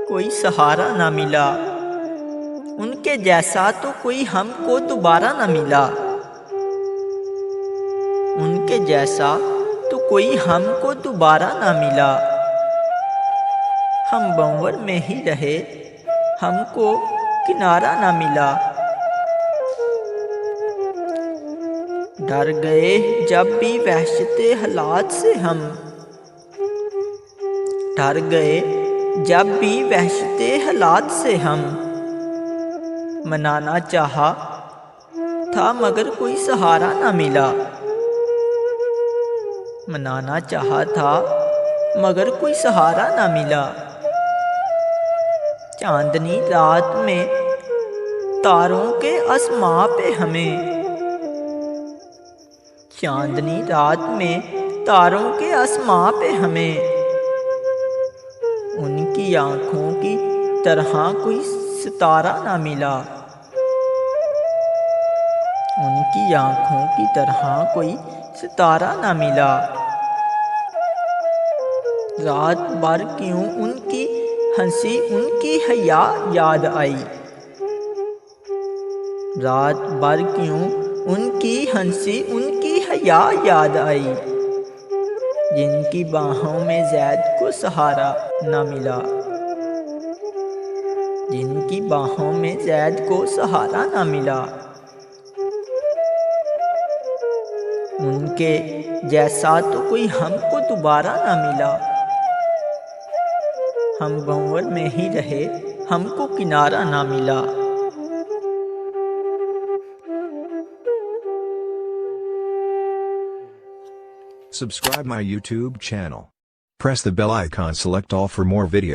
कोई सहारा ना मिला, उनके जैसा तो कोई हमको दोबारा ना मिला। उनके जैसा तो कोई हमको दोबारा ना मिला। हम भंवर में ही रहे, हमको किनारा ना मिला। डर गए जब भी वहशते हालात से हम, डर गए जब भी वहशते हालात से हम। मनाना चाहा था मगर कोई सहारा ना मिला। मनाना चाहा था मगर कोई सहारा ना मिला। चांदनी रात में तारों के आसमां पे हमें, चांदनी रात में तारों के आसमां पे हमें उनकी आँखों की तरह कोई सितारा ना मिला। उनकी आँखों की तरह कोई सितारा ना मिला। रात भर क्यों उनकी हंसी उनकी हया याद आई। रात भर क्यों उनकी हंसी उनकी हया याद आई। जिनकी बाहों में ज़ैद को सहारा न मिला। जिनकी बाहों में ज़ैद को सहारा न मिला। उनके जैसा तो कोई हमको दोबारा न मिला। हम भंवर में ही रहे, हमको किनारा ना मिला। Subscribe my YouTube channel. Press the bell icon, select all for more videos.